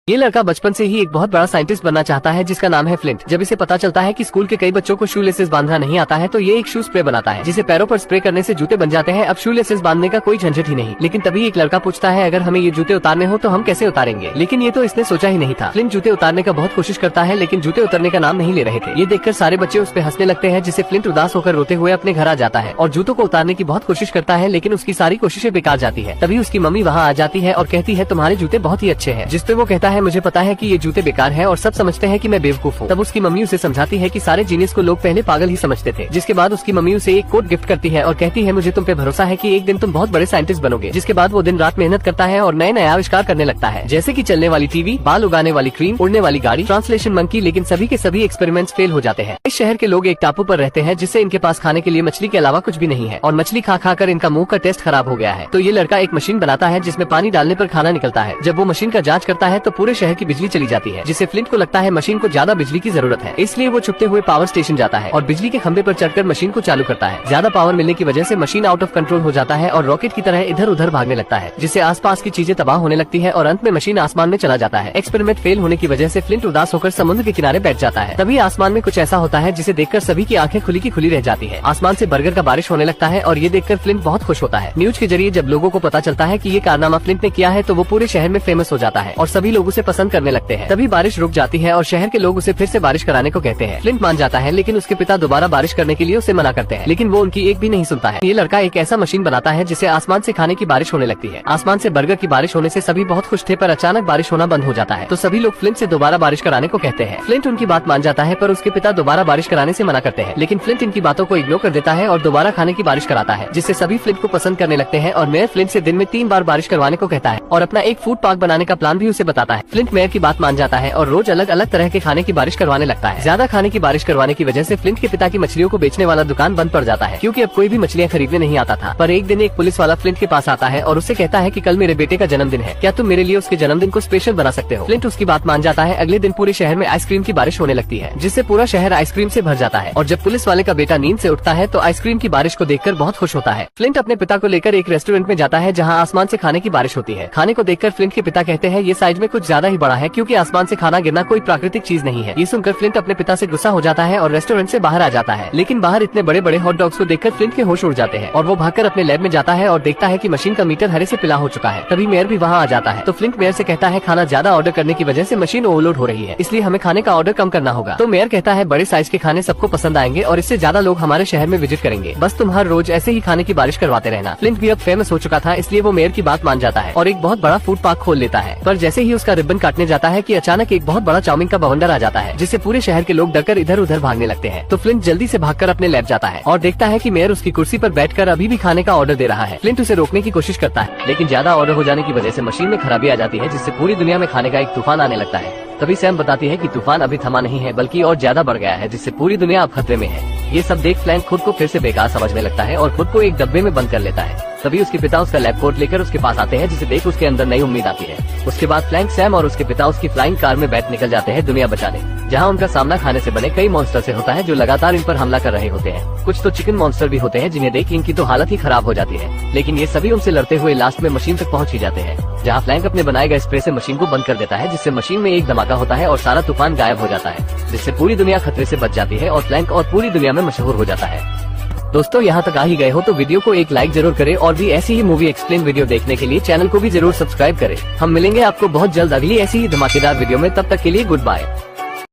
ये लड़का बचपन से ही एक बहुत बड़ा साइंटिस्ट बनना चाहता है जिसका नाम है फ्लिंट। जब इसे पता चलता है कि स्कूल के कई बच्चों को शू लेसेस बांधना नहीं आता है तो ये एक शू स्प्रे बनाता है जिसे पैरों पर स्प्रे करने से जूते बन जाते हैं। अब शू लेसेस बांधने का कोई झंझट ही नहीं। लेकिन तभी एक लड़का पूछता है अगर हमें ये जूते उतारने हो तो हम कैसे उतारेंगे। लेकिन ये तो इसने सोचा ही नहीं था। फ्लिंट जूते उतारने का बहुत कोशिश करता है लेकिन जूते उतरने का नाम नहीं ले रहे थे। ये देखकर सारे बच्चे उस पर हंसने लगते हैं जिससे फ्लिंट उदास होकर रोते हुए अपने घर आ जाता है और जूतों को उतारने की बहुत कोशिश करता है लेकिन उसकी सारी कोशिशें बेकार जाती है। तभी उसकी मम्मी वहाँ आ जाती है और कहती है तुम्हारे जूते बहुत ही अच्छे हैं। जिस पे वो कहता है मुझे पता है कि ये जूते बेकार हैं और सब समझते हैं कि मैं बेवकूफ हूँ। तब उसकी मम्मी उसे समझाती है कि सारे जीनियस को लोग पहले पागल ही समझते थे। जिसके बाद उसकी मम्मी उसे एक कोट गिफ्ट करती है और कहती है मुझे तुम पे भरोसा है कि एक दिन तुम बहुत बड़े साइंटिस्ट बनोगे। जिसके बाद वो दिन रात मेहनत करता है और नए नए आविष्कार करने लगता है जैसे कि चलने वाली टीवी, बाल उगाने वाली क्रीम, उड़ने वाली गाड़ी, ट्रांसलेशन मंकी। लेकिन सभी के सभी एक्सपेरिमेंट्स फेल हो जाते हैं। इस शहर के लोग एक टापू पर रहते हैं जिससे इनके पास खाने के लिए मछली के अलावा कुछ भी नहीं है और मछली खा खा कर इनका मुंह का टेस्ट खराब हो गया है। तो ये लड़का एक मशीन बनाता है जिसमें पानी डालने पर खाना निकलता है। जब वो मशीन का जांच करता है तो पूरे शहर की बिजली चली जाती है जिससे फ्लिंट को लगता है मशीन को ज्यादा बिजली की जरूरत है। इसलिए वो छुपते हुए पावर स्टेशन जाता है और बिजली के खंभे पर चढ़कर मशीन को चालू करता है। ज्यादा पावर मिलने की वजह से मशीन आउट ऑफ कंट्रोल हो जाता है और रॉकेट की तरह इधर उधर भागने लगता है जिससे आसपास की चीजें तबाह होने लगती है और अंत में मशीन आसमान में चला जाता है। एक्सपेरिमेंट फेल होने की वजह से फ्लिंट उदास होकर समुद्र के किनारे बैठ जाता है। तभी आसमान में कुछ ऐसा होता है जिसे देखकर सभी की आंखें खुली की खुली रह जाती है। आसमान से बर्गर का बारिश होने लगता है और ये देखकर फ्लिंट बहुत खुश होता है। न्यूज के जरिए जब लोगों को पता चलता है कि ये कारनामा फ्लिंट ने किया है तो वो पूरे शहर में फेमस हो जाता है और सभी लोग उसे पसंद करने लगते हैं। तभी बारिश रुक जाती है और शहर के लोग उसे फिर से बारिश कराने को कहते हैं। फ्लिंट मान जाता है लेकिन उसके पिता दोबारा बारिश करने के लिए उसे मना करते हैं लेकिन वो उनकी एक भी नहीं सुनता है। ये लड़का एक ऐसा मशीन बनाता है जिससे आसमान से खाने की बारिश होने लगती है। आसमान से बर्गर की बारिश होने से सभी बहुत खुश थे पर अचानक बारिश होना बंद हो जाता है तो सभी लोग फ्लिंट से दोबारा बारिश कराने को कहते हैं। फ्लिंट उनकी बात मान जाता है पर उसके पिता दोबारा बारिश कराने से मना करते हैं लेकिन फ्लिंट इनकी बातों को इग्नोर कर देता है और दोबारा खाने की बारिश कराता है जिससे सभी फ्लिंट को पसंद करने लगते हैं और मेयर फ्लिंट से दिन में 3 बार बारिश करवाने को कहता है और अपना एक फूड पार्क बनाने का प्लान भी उसे बताता है। फ्लिंट मेयर की बात मान जाता है और रोज अलग अलग तरह के खाने की बारिश करवाने लगता है। ज्यादा खाने की बारिश करवाने की वजह से फ्लिंट के पिता की मछलियों को बेचने वाला दुकान बंद पड़ जाता है क्योंकि अब कोई भी मछलियाँ खरीदने नहीं आता था। पर एक दिन एक पुलिस वाला फ्लिंट के पास आता है और उससे कहता है कि कल मेरे बेटे का जन्मदिन है, क्या तुम मेरे लिए उसके जन्मदिन को स्पेशल बना सकते हो। फ्लिंट उसकी बात मान जाता है। अगले दिन पूरे शहर में आइसक्रीम की बारिश होने लगती है जिससे पूरा शहर आइसक्रीम से भर जाता है और जब पुलिस वाले का बेटा नींद से उठता है तो आइसक्रीम की बारिश को देखकर बहुत खुश होता है। फ्लिंट अपने पिता को लेकर एक रेस्टोरेंट में जाता है जहाँ आसमान से खाने की बारिश होती है। खाने को देखकर फ्लिंट के पिता कहते हैं ये साइज में कुछ ज्यादा ही बड़ा है क्योंकि आसमान से खाना गिरना कोई प्राकृतिक चीज नहीं है। ये सुनकर फ्लिंट अपने पिता से गुस्सा हो जाता है और रेस्टोरेंट से बाहर आ जाता है लेकिन बाहर इतने बड़े बड़े हॉट डॉग्स को देखकर फ्लिंट के होश उड़ जाते हैं और वो भागकर अपने लैब में जाता है और देखता है कि मशीन का मीटर हरे से पीला हो चुका है। तभी मेयर भी वहाँ आ जाता है तो फ्लिंट मेयर से कहता है खाना ज्यादा ऑर्डर करने की वजह से मशीन ओवरलोड हो रही है इसलिए हमें खाने का ऑर्डर कम करना होगा। तो मेयर कहता है बड़े साइज के खाने सबको पसंद आएंगे और इससे ज्यादा लोग हमारे शहर में विजिट करेंगे, बस तुम हर रोज ऐसे ही खाने की बारिश करवाते रहना। फ्लिंट भी अब फेमस हो चुका था इसलिए वो मेयर की बात मान जाता है और एक बहुत बड़ा फूड पार्क खोल लेता है। पर जैसे ही उसका रिबन काटने जाता है कि अचानक एक बहुत बड़ा चाउमीन का बवंडर आ जाता है जिससे पूरे शहर के लोग डरकर इधर उधर भागने लगते हैं। तो फ्लिंट जल्दी से भागकर अपने लैब जाता है और देखता है कि मेयर उसकी कुर्सी पर बैठकर अभी भी खाने का ऑर्डर दे रहा है। फ्लिंट उसे रोकने की कोशिश करता है लेकिन ज्यादा ऑर्डर हो जाने की वजह से मशीन में खराबी आ जाती है जिससे पूरी दुनिया में खाने का एक तूफान आने लगता है। तभी सैम बताती है कि तूफान अभी थमा नहीं है बल्कि और ज्यादा बढ़ गया है जिससे पूरी दुनिया अब खतरे में है। ये सब देख फ्लिंट खुद को फिर से बेकार समझने लगता है और खुद को एक डब्बे में बंद कर लेता है। तभी उसके पिता उसका लैब कोट लेकर उसके पास आते हैं जिसे देख उसके अंदर नई उम्मीद आती है। उसके बाद फ्लिंट, सैम और उसके पिता उसकी फ्लाइंग कार में बैठ निकल जाते हैं दुनिया बचाने, जहाँ उनका सामना खाने से बने कई मॉन्स्टर से होता है जो लगातार इन पर हमला कर रहे होते हैं। कुछ तो चिकन मॉन्स्टर भी होते हैं जिन्हें देख इनकी तो हालत ही खराब हो जाती है लेकिन ये सभी उनसे लड़ते हुए लास्ट में मशीन तक पहुँच ही जाते हैं जहाँ फ्लिंट अपने बनाए गए स्प्रे से मशीन को बंद कर देता है जिससे मशीन में एक धमाका होता है और सारा तूफान गायब हो जाता है जिससे पूरी दुनिया खतरे से बच जाती है और फ्लिंट और पूरी दुनिया में मशहूर हो जाता है। दोस्तों यहाँ तक आ ही गए हो तो वीडियो को एक लाइक जरूर करें और भी ऐसी ही मूवी एक्सप्लेन वीडियो देखने के लिए चैनल को भी जरूर सब्सक्राइब करें। हम मिलेंगे आपको बहुत जल्द अगली ऐसी ही धमाकेदार वीडियो में, तब तक के लिए गुड बाय।